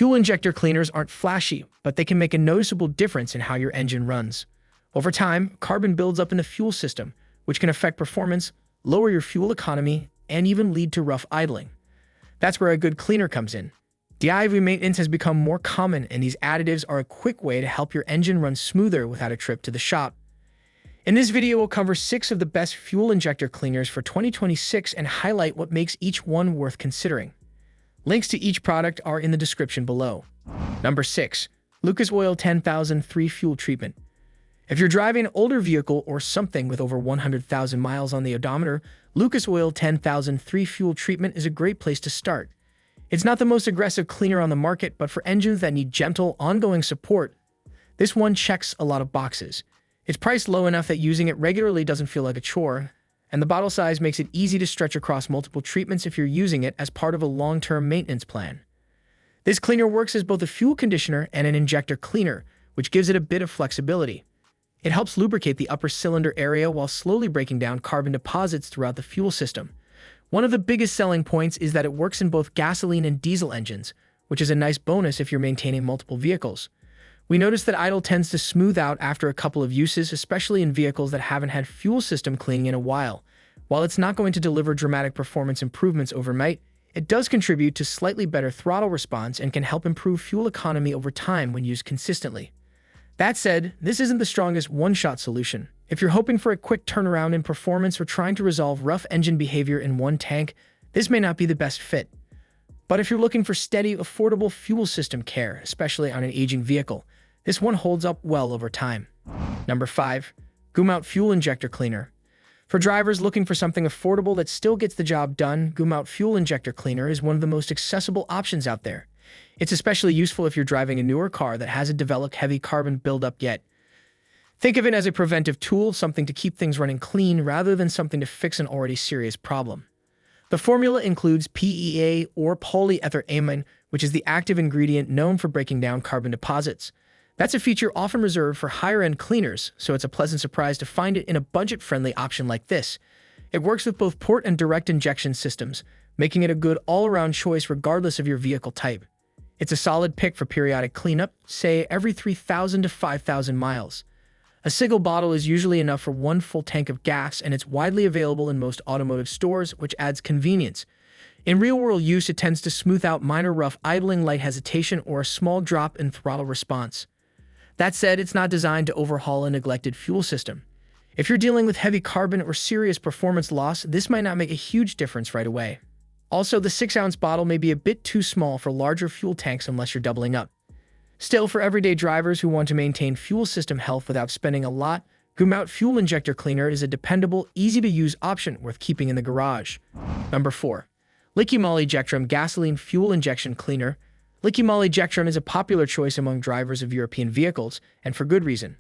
Fuel injector cleaners aren't flashy, but they can make a noticeable difference in how your engine runs. Over time, carbon builds up in the fuel system, which can affect performance, lower your fuel economy, and even lead to rough idling. That's where a good cleaner comes in. DIY maintenance has become more common, and these additives are a quick way to help your engine run smoother without a trip to the shop. In this video, we'll cover 6 of the best fuel injector cleaners for 2026 and highlight what makes each one worth considering. Links to each product are in the description below. Number 6. Lucas Oil 10003 Fuel Treatment. If you're driving an older vehicle or something with over 100,000 miles on the odometer, Lucas Oil 10003 Fuel Treatment is a great place to start. It's not the most aggressive cleaner on the market, but for engines that need gentle, ongoing support, this one checks a lot of boxes. It's priced low enough that using it regularly doesn't feel like a chore, and the bottle size makes it easy to stretch across multiple treatments if you're using it as part of a long-term maintenance plan. This cleaner works as both a fuel conditioner and an injector cleaner, which gives it a bit of flexibility. It helps lubricate the upper cylinder area while slowly breaking down carbon deposits throughout the fuel system. One of the biggest selling points is that it works in both gasoline and diesel engines, which is a nice bonus if you're maintaining multiple vehicles. We notice that idle tends to smooth out after a couple of uses, especially in vehicles that haven't had fuel system cleaning in a while. While it's not going to deliver dramatic performance improvements overnight, it does contribute to slightly better throttle response and can help improve fuel economy over time when used consistently. That said, this isn't the strongest one-shot solution. If you're hoping for a quick turnaround in performance or trying to resolve rough engine behavior in one tank, this may not be the best fit. But if you're looking for steady, affordable fuel system care, especially on an aging vehicle, this one holds up well over time. Number 5. Gumout Fuel Injector Cleaner. For drivers looking for something affordable that still gets the job done, Gumout Fuel Injector Cleaner is one of the most accessible options out there. It's especially useful if you're driving a newer car that hasn't developed heavy carbon buildup yet. Think of it as a preventive tool, something to keep things running clean rather than something to fix an already serious problem. The formula includes PEA or polyethylamine, which is the active ingredient known for breaking down carbon deposits. That's a feature often reserved for higher-end cleaners, so it's a pleasant surprise to find it in a budget-friendly option like this. It works with both port and direct injection systems, making it a good all-around choice regardless of your vehicle type. It's a solid pick for periodic cleanup, say every 3,000 to 5,000 miles. A single bottle is usually enough for one full tank of gas, and it's widely available in most automotive stores, which adds convenience. In real-world use, it tends to smooth out minor rough idling, light hesitation, or a small drop in throttle response. That said, it's not designed to overhaul a neglected fuel system. If you're dealing with heavy carbon or serious performance loss, this might not make a huge difference right away. Also, the 6-ounce bottle may be a bit too small for larger fuel tanks unless you're doubling up. Still, for everyday drivers who want to maintain fuel system health without spending a lot, Gumout Fuel Injector Cleaner is a dependable, easy-to-use option worth keeping in the garage. Number 4. LiquiMoly Jectron Gasoline Fuel Injection Cleaner. LiquiMoly Jectron is a popular choice among drivers of European vehicles, and for good reason.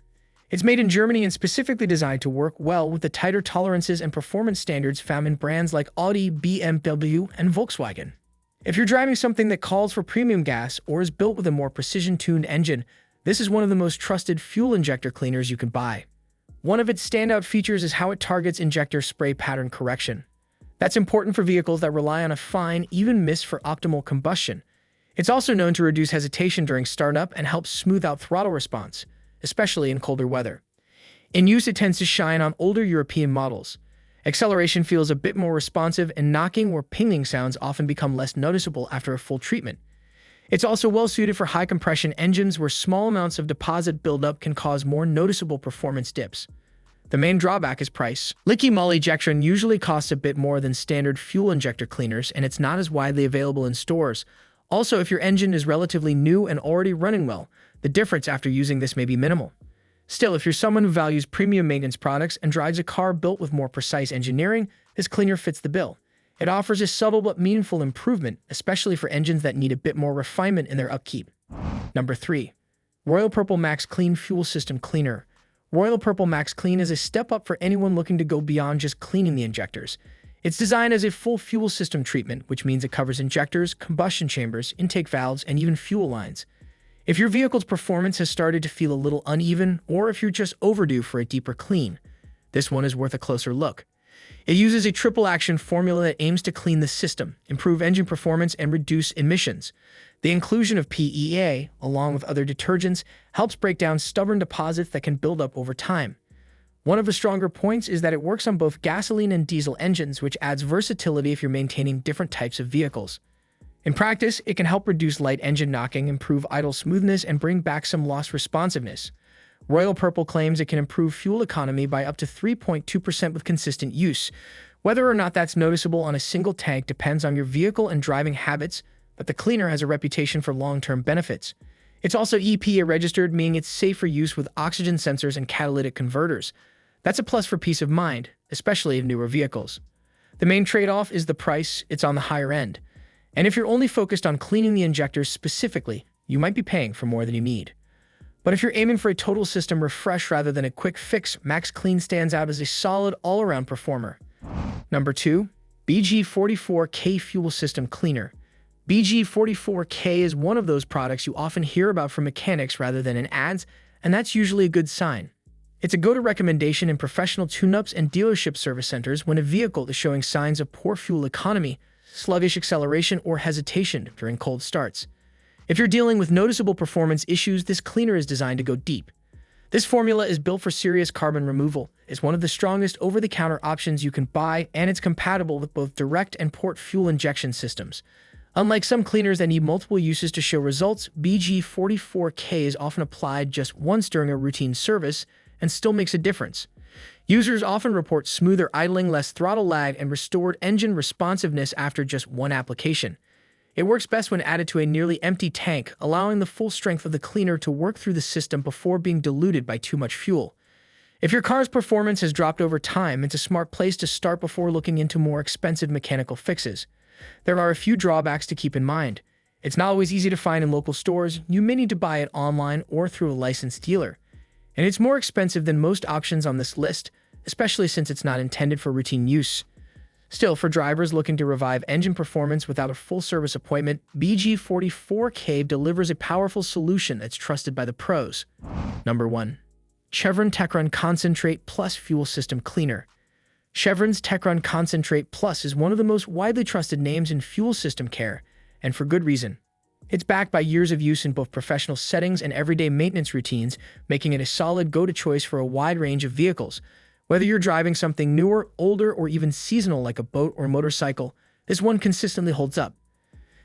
It's made in Germany and specifically designed to work well with the tighter tolerances and performance standards found in brands like Audi, BMW, and Volkswagen. If you're driving something that calls for premium gas or is built with a more precision-tuned engine, this is one of the most trusted fuel injector cleaners you can buy. One of its standout features is how it targets injector spray pattern correction. That's important for vehicles that rely on a fine, even mist for optimal combustion. It's also known to reduce hesitation during startup and help smooth out throttle response, especially in colder weather. In use, it tends to shine on older European models. Acceleration feels a bit more responsive, and knocking or pinging sounds often become less noticeable after a full treatment. It's also well-suited for high-compression engines where small amounts of deposit buildup can cause more noticeable performance dips. The main drawback is price. LiquiMoly Jectron usually costs a bit more than standard fuel injector cleaners, and it's not as widely available in stores. Also, if your engine is relatively new and already running well, the difference after using this may be minimal. Still, if you're someone who values premium maintenance products and drives a car built with more precise engineering, this cleaner fits the bill. It offers a subtle but meaningful improvement, especially for engines that need a bit more refinement in their upkeep. Number 3. Royal Purple Max Clean Fuel System Cleaner. Royal Purple Max Clean is a step up for anyone looking to go beyond just cleaning the injectors. It's designed as a full fuel system treatment, which means it covers injectors, combustion chambers, intake valves, and even fuel lines. If your vehicle's performance has started to feel a little uneven, or if you're just overdue for a deeper clean, this one is worth a closer look. It uses a triple-action formula that aims to clean the system, improve engine performance, and reduce emissions. The inclusion of PEA, along with other detergents, helps break down stubborn deposits that can build up over time. One of the stronger points is that it works on both gasoline and diesel engines, which adds versatility if you're maintaining different types of vehicles. In practice, it can help reduce light engine knocking, improve idle smoothness, and bring back some lost responsiveness. Royal Purple claims it can improve fuel economy by up to 3.2% with consistent use. Whether or not that's noticeable on a single tank depends on your vehicle and driving habits, but the cleaner has a reputation for long-term benefits. It's also EPA registered, meaning it's safe for use with oxygen sensors and catalytic converters. That's a plus for peace of mind, especially in newer vehicles. The main trade-off is the price. It's on the higher end. And if you're only focused on cleaning the injectors specifically, you might be paying for more than you need. But if you're aiming for a total system refresh rather than a quick fix, Max Clean stands out as a solid all-around performer. Number 2. BG44K Fuel System Cleaner. BG44K is one of those products you often hear about from mechanics rather than in ads, and that's usually a good sign. It's a go-to recommendation in professional tune-ups and dealership service centers when a vehicle is showing signs of poor fuel economy, sluggish acceleration, or hesitation during cold starts. If you're dealing with noticeable performance issues, this cleaner is designed to go deep. This formula is built for serious carbon removal, is one of the strongest over-the-counter options you can buy, and it's compatible with both direct and port fuel injection systems. Unlike some cleaners that need multiple uses to show results, BG44K is often applied just once during a routine service and still makes a difference. Users often report smoother idling, less throttle lag, and restored engine responsiveness after just one application. It works best when added to a nearly empty tank, allowing the full strength of the cleaner to work through the system before being diluted by too much fuel. If your car's performance has dropped over time, it's a smart place to start before looking into more expensive mechanical fixes. There are a few drawbacks to keep in mind. It's not always easy to find in local stores. You may need to buy it online or through a licensed dealer. And it's more expensive than most options on this list, especially since it's not intended for routine use. Still, for drivers looking to revive engine performance without a full service appointment, BG44K delivers a powerful solution that's trusted by the pros. Number 1. Chevron Techron Concentrate Plus Fuel System Cleaner. Chevron's Techron Concentrate Plus is one of the most widely trusted names in fuel system care, and for good reason. It's backed by years of use in both professional settings and everyday maintenance routines, making it a solid go-to choice for a wide range of vehicles. Whether you're driving something newer, older, or even seasonal like a boat or motorcycle, this one consistently holds up.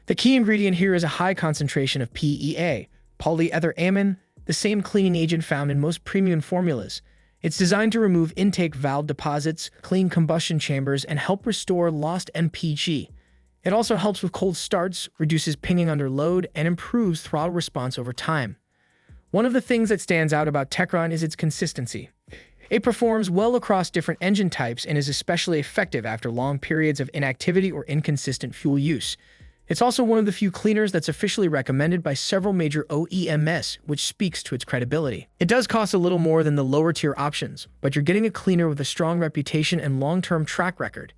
The key ingredient here is a high concentration of PEA, polyethylamine, the same cleaning agent found in most premium formulas. It's designed to remove intake valve deposits, clean combustion chambers, and help restore lost MPG. It also helps with cold starts, reduces pinging under load, and improves throttle response over time. One of the things that stands out about Techron is its consistency. It performs well across different engine types and is especially effective after long periods of inactivity or inconsistent fuel use. It's also one of the few cleaners that's officially recommended by several major OEMs, which speaks to its credibility. It does cost a little more than the lower-tier options, but you're getting a cleaner with a strong reputation and long-term track record.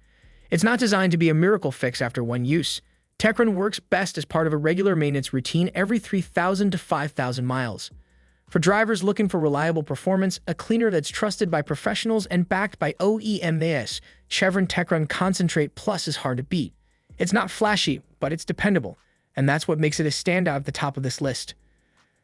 It's not designed to be a miracle fix after one use. Techron works best as part of a regular maintenance routine every 3,000 to 5,000 miles. For drivers looking for reliable performance, a cleaner that's trusted by professionals and backed by OEMs, Chevron Techron Concentrate Plus is hard to beat. It's not flashy, but it's dependable, and that's what makes it a standout at the top of this list.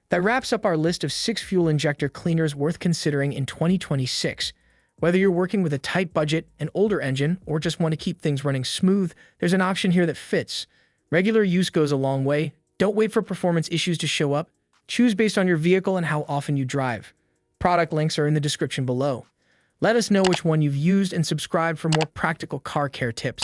That wraps up our list of 6 fuel injector cleaners worth considering in 2026. Whether you're working with a tight budget, an older engine, or just want to keep things running smooth, there's an option here that fits. Regular use goes a long way. Don't wait for performance issues to show up. Choose based on your vehicle and how often you drive. Product links are in the description below. Let us know which one you've used and subscribe for more practical car care tips.